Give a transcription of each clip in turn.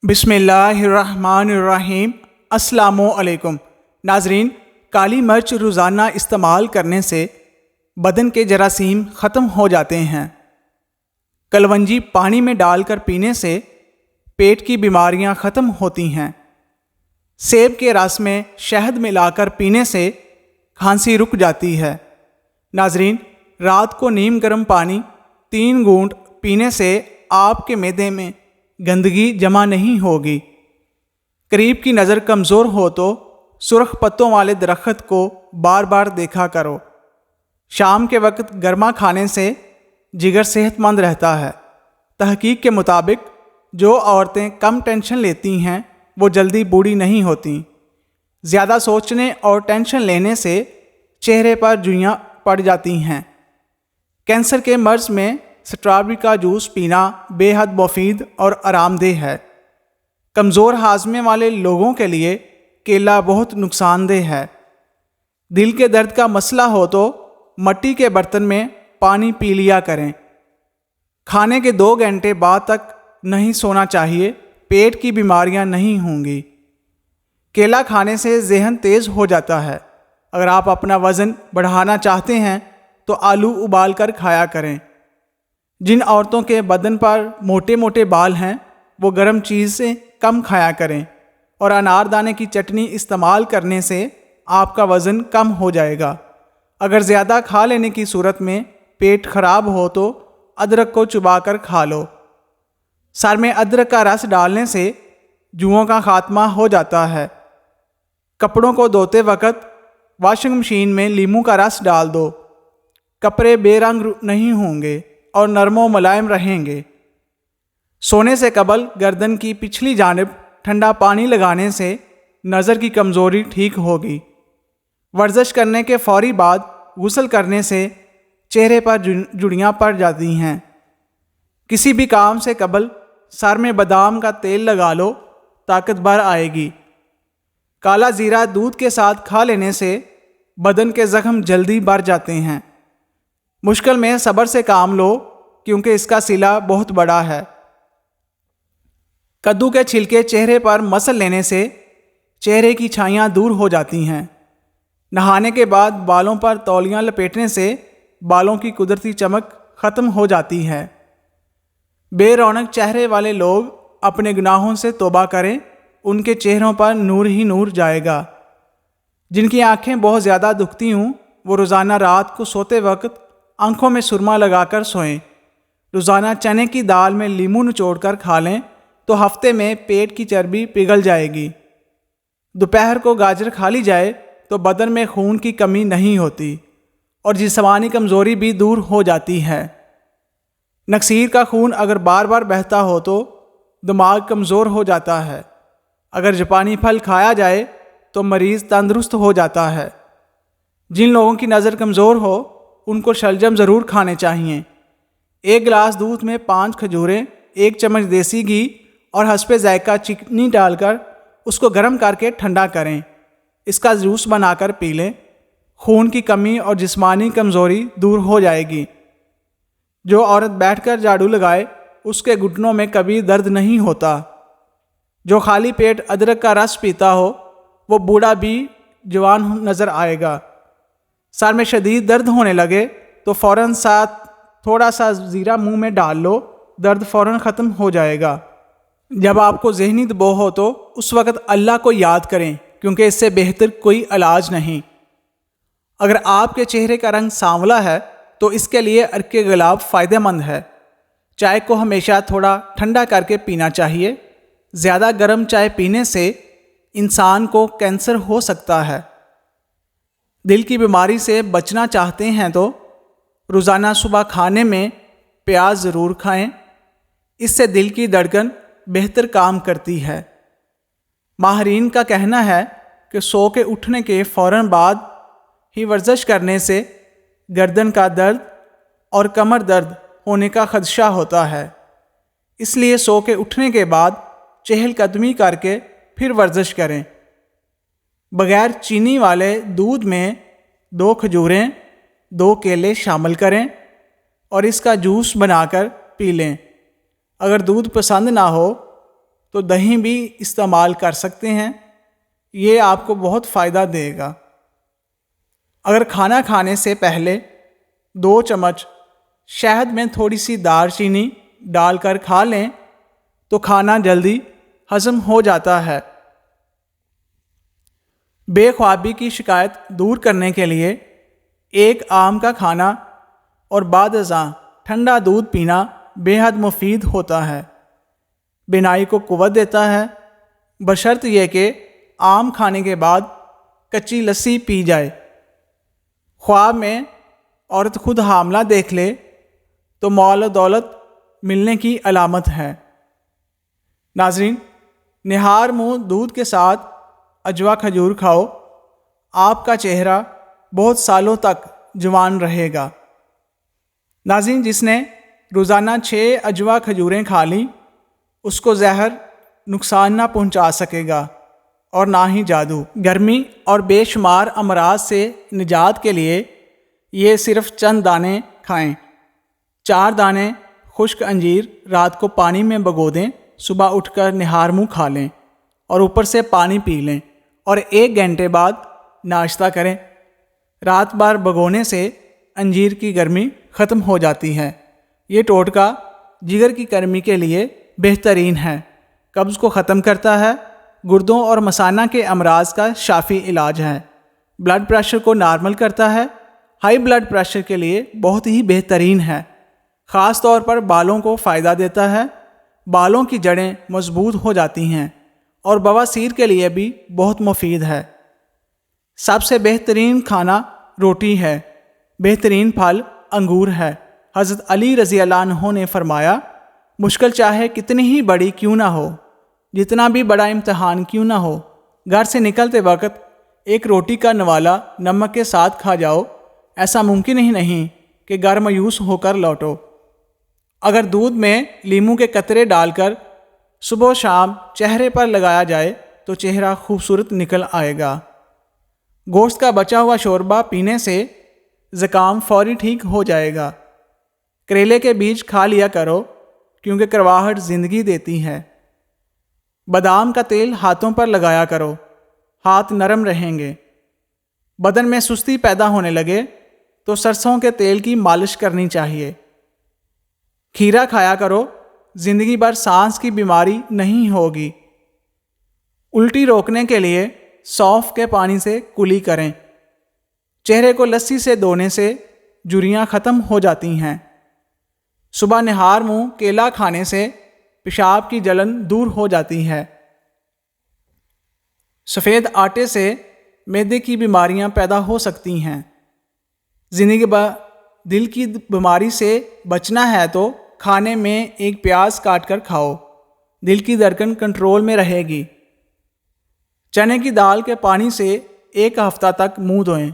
بسم اللہ الرحمن الرحیم۔ السلام علیکم ناظرین، کالی مرچ روزانہ استعمال کرنے سے بدن کے جراثیم ختم ہو جاتے ہیں۔ کلونجی پانی میں ڈال کر پینے سے پیٹ کی بیماریاں ختم ہوتی ہیں۔ سیب کے رس میں شہد ملا کر پینے سے کھانسی رک جاتی ہے۔ ناظرین، رات کو نیم گرم پانی 3 گھونٹ پینے سے آپ کے معدے میں گندگی جمع نہیں ہوگی۔ قریب کی نظر کمزور ہو تو سرخ پتوں والے درخت کو بار بار دیکھا کرو۔ شام کے وقت گرما کھانے سے جگر صحت مند رہتا ہے۔ تحقیق کے مطابق جو عورتیں کم ٹینشن لیتی ہیں وہ جلدی بوڑھی نہیں ہوتیں۔ زیادہ سوچنے اور ٹینشن لینے سے چہرے پر جوئیاں پڑ جاتی ہیں۔ کینسر کے مرض میں اسٹرابیری کا جوس پینا بے حد مفید اور آرام دہ ہے۔ کمزور ہاضمے والے لوگوں کے لیے کیلا بہت نقصان دہ ہے۔ دل کے درد کا مسئلہ ہو تو مٹی کے برتن میں پانی پی لیا کریں۔ کھانے کے 2 گھنٹے بعد تک نہیں سونا چاہیے، پیٹ کی بیماریاں نہیں ہوں گی۔ کیلا کھانے سے ذہن تیز ہو جاتا ہے۔ اگر آپ اپنا وزن بڑھانا چاہتے ہیں تو آلو ابال کر کھایا کریں۔ جن عورتوں کے بدن پر موٹے موٹے بال ہیں وہ گرم چیزیں کم کھایا کریں، اور انار دانے کی چٹنی استعمال کرنے سے آپ کا وزن کم ہو جائے گا۔ اگر زیادہ کھا لینے کی صورت میں پیٹ خراب ہو تو ادرک کو چبا کر کھا لو۔ سر میں ادرک کا رس ڈالنے سے جوؤں کا خاتمہ ہو جاتا ہے۔ کپڑوں کو دھوتے وقت واشنگ مشین میں لیموں کا رس ڈال دو۔ کپڑے بے رنگ نہیں ہوں گے اور نرم و ملائم رہیں گے۔ سونے سے قبل گردن کی پچھلی جانب ٹھنڈا پانی لگانے سے نظر کی کمزوری ٹھیک ہوگی۔ ورزش کرنے کے فوری بعد غسل کرنے سے چہرے پر جڑیاں پڑ جاتی ہیں۔ کسی بھی کام سے قبل سر میں بادام کا تیل لگا لو، طاقت بھر آئے گی۔ کالا زیرہ دودھ کے ساتھ کھا لینے سے بدن کے زخم جلدی بھر جاتے ہیں۔ مشکل میں صبر سے کام لو کیونکہ اس کا صلہ بہت بڑا ہے۔ کدو کے چھلکے چہرے پر مسل لینے سے چہرے کی چھائیاں دور ہو جاتی ہیں۔ نہانے کے بعد بالوں پر تولیاں لپیٹنے سے بالوں کی قدرتی چمک ختم ہو جاتی ہے۔ بے رونق چہرے والے لوگ اپنے گناہوں سے توبہ کریں، ان کے چہروں پر نور ہی نور جائے گا۔ جن کی آنکھیں بہت زیادہ دکھتی ہوں وہ روزانہ رات کو سوتے وقت آنکھوں میں سرما لگا کر سوئیں۔ روزانہ چنے کی دال میں لیموں نچوڑ کر کھا لیں تو ہفتے میں پیٹ کی چربی پگھل جائے گی۔ دوپہر کو گاجر کھا لی جائے تو بدن میں خون کی کمی نہیں ہوتی اور جسمانی کمزوری بھی دور ہو جاتی ہے۔ نکسیر کا خون اگر بار بار بہتا ہو تو دماغ کمزور ہو جاتا ہے۔ اگر جاپانی پھل کھایا جائے تو مریض تندرست ہو جاتا ہے۔ جن لوگوں کی نظر کمزور ہو ان کو شلجم ضرور کھانے چاہیے۔ 1 گلاس دودھ میں 5 کھجوریں، 1 چمچ دیسی گھی اور حسب ذائقہ چینی ڈال کر اس کو گرم کر کے ٹھنڈا کریں۔ اس کا جوس بنا کر پی لیں۔ خون کی کمی اور جسمانی کمزوری دور ہو جائے گی۔ جو عورت بیٹھ کر جھاڑو لگائے اس کے گھٹنوں میں کبھی درد نہیں ہوتا۔ جو خالی پیٹ ادرک کا رس پیتا ہو وہ بوڑھا بھی جوان نظر آئے گا۔ سر میں شدید درد ہونے لگے تو فوراً تھوڑا سا زیرہ منہ میں ڈال لو، درد فوراً ختم ہو جائے گا۔ جب آپ کو ذہنی دباؤ ہو تو اس وقت اللہ کو یاد کریں کیونکہ اس سے بہتر کوئی علاج نہیں۔ اگر آپ کے چہرے کا رنگ سانولا ہے تو اس کے لیے عرق گلاب فائدہ مند ہے۔ چائے کو ہمیشہ تھوڑا ٹھنڈا کر کے پینا چاہیے۔ زیادہ گرم چائے پینے سے انسان کو کینسر ہو سکتا ہے۔ دل کی بیماری سے بچنا چاہتے ہیں تو روزانہ صبح کھانے میں پیاز ضرور کھائیں، اس سے دل کی دھڑکن بہتر کام کرتی ہے۔ ماہرین کا کہنا ہے کہ سو کے اٹھنے کے فوراً بعد ہی ورزش کرنے سے گردن کا درد اور کمر درد ہونے کا خدشہ ہوتا ہے۔ اس لیے سو کے اٹھنے کے بعد چہل قدمی کر کے پھر ورزش کریں۔ بغیر چینی والے دودھ میں 2 کھجوریں، 2 کیلے شامل کریں اور اس کا جوس بنا کر پی لیں۔ اگر دودھ پسند نہ ہو تو دہی بھی استعمال کر سکتے ہیں، یہ آپ کو بہت فائدہ دے گا۔ اگر کھانا کھانے سے پہلے 2 چمچ شہد میں تھوڑی سی دار چینی ڈال کر کھا لیں تو کھانا جلدی ہضم ہو جاتا ہے۔ بے خوابی کی شکایت دور کرنے کے لیے 1 آم کا کھانا اور بعد ازاں ٹھنڈا دودھ پینا بے حد مفید ہوتا ہے، بینائی کو قوت دیتا ہے، بشرط یہ کہ آم کھانے کے بعد کچی لسی پی جائے۔ خواب میں عورت خود حاملہ دیکھ لے تو مال و دولت ملنے کی علامت ہے۔ ناظرین، نہار منہ دودھ کے ساتھ عجوا کھجور کھاؤ، آپ کا چہرہ بہت سالوں تک جوان رہے گا۔ ناظرین، جس نے روزانہ 6 عجوا کھجوریں کھا لیں اس کو زہر نقصان نہ پہنچا سکے گا اور نہ ہی جادو۔ گرمی اور بے شمار امراض سے نجات کے لیے یہ صرف چند دانے کھائیں۔ 4 دانے خشک انجیر رات کو پانی میں بھگو دیں، صبح اٹھ کر نہار منہ کھا لیں اور اوپر سے پانی پی لیں اور 1 گھنٹے بعد ناشتہ کریں۔ رات بھر بھگونے سے انجیر کی گرمی ختم ہو جاتی ہے۔ یہ ٹوٹکا جگر کی گرمی کے لیے بہترین ہے، قبض کو ختم کرتا ہے، گردوں اور مثانہ کے امراض کا شافی علاج ہے، بلڈ پریشر کو نارمل کرتا ہے، ہائی بلڈ پریشر کے لیے بہت ہی بہترین ہے، خاص طور پر بالوں کو فائدہ دیتا ہے، بالوں کی جڑیں مضبوط ہو جاتی ہیں اور بواسیر کے لیے بھی بہت مفید ہے۔ سب سے بہترین کھانا روٹی ہے، بہترین پھل انگور ہے۔ حضرت علی رضی اللہ عنہ نے فرمایا، مشکل چاہے کتنی ہی بڑی کیوں نہ ہو، جتنا بھی بڑا امتحان کیوں نہ ہو، گھر سے نکلتے وقت 1 روٹی کا نوالا نمک کے ساتھ کھا جاؤ، ایسا ممکن ہی نہیں کہ گھر مایوس ہو کر لوٹو۔ اگر دودھ میں لیموں کے قطرے ڈال کر صبح و شام چہرے پر لگایا جائے تو چہرہ خوبصورت نکل آئے گا۔ گوشت کا بچا ہوا شوربہ پینے سے زکام فوری ٹھیک ہو جائے گا۔ کریلے کے بیج کھا لیا کرو کیونکہ کرواہٹ زندگی دیتی ہے۔ بادام کا تیل ہاتھوں پر لگایا کرو، ہاتھ نرم رہیں گے۔ بدن میں سستی پیدا ہونے لگے تو سرسوں کے تیل کی مالش کرنی چاہیے۔ کھیرا کھایا کرو، زندگی بھر سانس کی بیماری نہیں ہوگی۔ الٹی روکنے کے لیے سونف کے پانی سے کلی کریں۔ چہرے کو لسی سے دھونے سے جھریاں ختم ہو جاتی ہیں۔ صبح نہار منہ کیلا کھانے سے پیشاب کی جلن دور ہو جاتی ہے۔ سفید آٹے سے معدے کی بیماریاں پیدا ہو سکتی ہیں۔ زندگی بھر دل کی بیماری سے بچنا ہے تو کھانے میں 1 پیاز کاٹ کر کھاؤ، دل کی دھڑکن کنٹرول میں رہے گی۔ چنے کی دال کے پانی سے 1 ہفتہ تک منہ دھوئیں،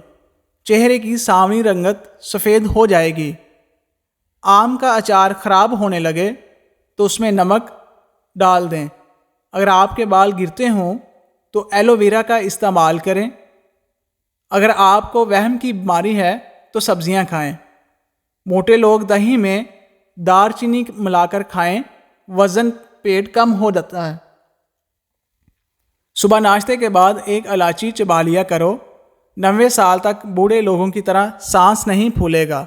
چہرے کی سانولی رنگت سفید ہو جائے گی۔ آم کا اچار خراب ہونے لگے تو اس میں نمک ڈال دیں۔ اگر آپ کے بال گرتے ہوں تو ایلو ویرا کا استعمال کریں۔ اگر آپ کو وہم کی بیماری ہے تو سبزیاں کھائیں۔ موٹے لوگ دہی میں دار چینی ملا کر کھائیں، وزن پیٹ کم ہو جاتا ہے۔ صبح ناشتے کے بعد 1 الائچی چبا لیا کرو، 90 سال تک بوڑھے لوگوں کی طرح سانس نہیں پھولے گا۔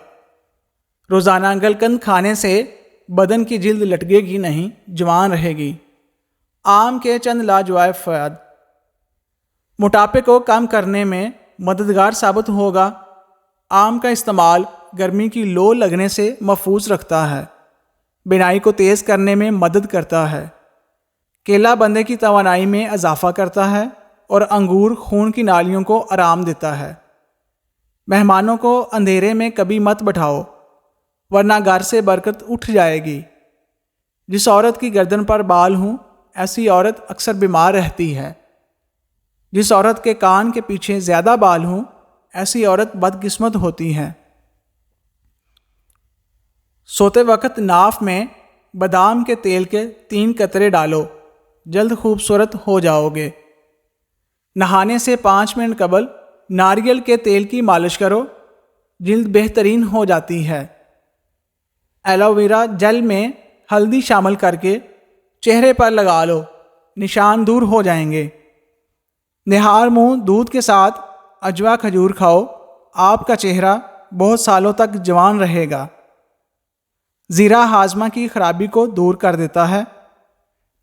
روزانہ گلقند کھانے سے بدن کی جلد لٹکے گی نہیں، جوان رہے گی۔ آم کے چند لاجواب فوائد: موٹاپے کو کم کرنے میں مددگار ثابت ہوگا۔ آم کا استعمال گرمی کی لو لگنے سے محفوظ رکھتا ہے، بینائی کو تیز کرنے میں مدد کرتا ہے۔ کیلا بندے کی توانائی میں اضافہ کرتا ہے اور انگور خون کی نالیوں کو آرام دیتا ہے۔ مہمانوں کو اندھیرے میں کبھی مت بٹھاؤ ورنہ گھر سے برکت اٹھ جائے گی۔ جس عورت کی گردن پر بال ہوں ایسی عورت اکثر بیمار رہتی ہے۔ جس عورت کے کان کے پیچھے زیادہ بال ہوں ایسی عورت بدقسمت ہوتی ہے۔ سوتے وقت ناف میں بادام کے تیل کے 3 قطرے ڈالو، جلد خوبصورت ہو جاؤ گے۔ نہانے سے 5 منٹ قبل ناریل کے تیل کی مالش کرو، جلد بہترین ہو جاتی ہے۔ ایلو ویرا جل میں ہلدی شامل کر کے چہرے پر لگا لو، نشان دور ہو جائیں گے۔ نہار منہ دودھ کے ساتھ اجوا کھجور کھاؤ، آپ کا چہرہ بہت سالوں تک جوان رہے گا۔ زیرہ ہاضمہ کی خرابی کو دور کر دیتا ہے۔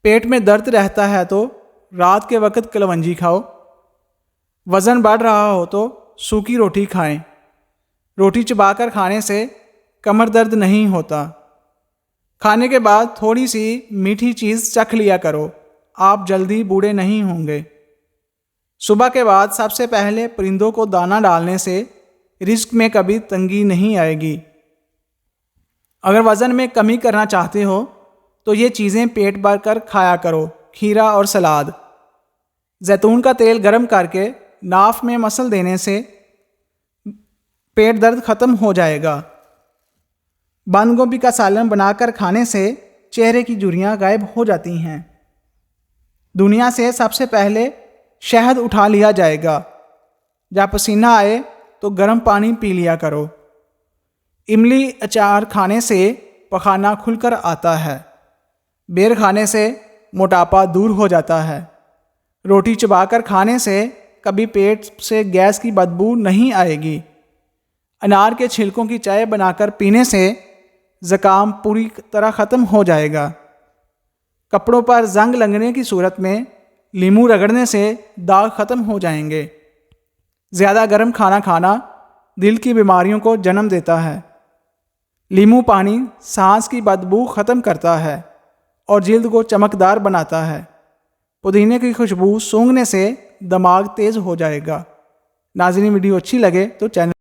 پیٹ میں درد رہتا ہے تو رات کے وقت کلونجی کھاؤ۔ وزن بڑھ رہا ہو تو سوکھی روٹی کھائیں۔ روٹی چبا کر کھانے سے کمر درد نہیں ہوتا۔ کھانے کے بعد تھوڑی سی میٹھی چیز چکھ لیا کرو، آپ جلدی بوڑھے نہیں ہوں گے۔ صبح کے بعد سب سے پہلے پرندوں کو دانہ ڈالنے سے رزق میں کبھی تنگی نہیں آئے گی۔ اگر وزن میں کمی کرنا چاہتے ہو تو یہ چیزیں پیٹ بھر کر کھایا کرو، کھیرا اور سلاد۔ زیتون کا تیل گرم کر کے ناف میں مسل دینے سے پیٹ درد ختم ہو جائے گا۔ بند گوبھی کا سالن بنا کر کھانے سے چہرے کی جھریاں غائب ہو جاتی ہیں۔ دنیا سے سب سے پہلے شہد اٹھا لیا جائے گا۔ جب پسینہ آئے تو گرم پانی پی لیا کرو۔ املی اچار کھانے سے پخانہ کھل کر آتا ہے۔ بیر کھانے سے موٹاپا دور ہو جاتا ہے۔ روٹی چبا کر کھانے سے کبھی پیٹ سے گیس کی بدبو نہیں آئے گی۔ انار کے چھلکوں کی چائے بنا کر پینے سے زکام پوری طرح ختم ہو جائے گا۔ کپڑوں پر زنگ لگنے کی صورت میں لیمو رگڑنے سے داغ ختم ہو جائیں گے۔ زیادہ گرم کھانا کھانا دل کی بیماریوں کو جنم دیتا ہے۔ لیمو پانی سانس کی بدبو ختم کرتا ہے اور جلد کو چمکدار بناتا ہے۔ پودینے کی خوشبو سونگھنے سے دماغ تیز ہو جائے گا۔ ناظرین، ویڈیو اچھی لگے تو چینل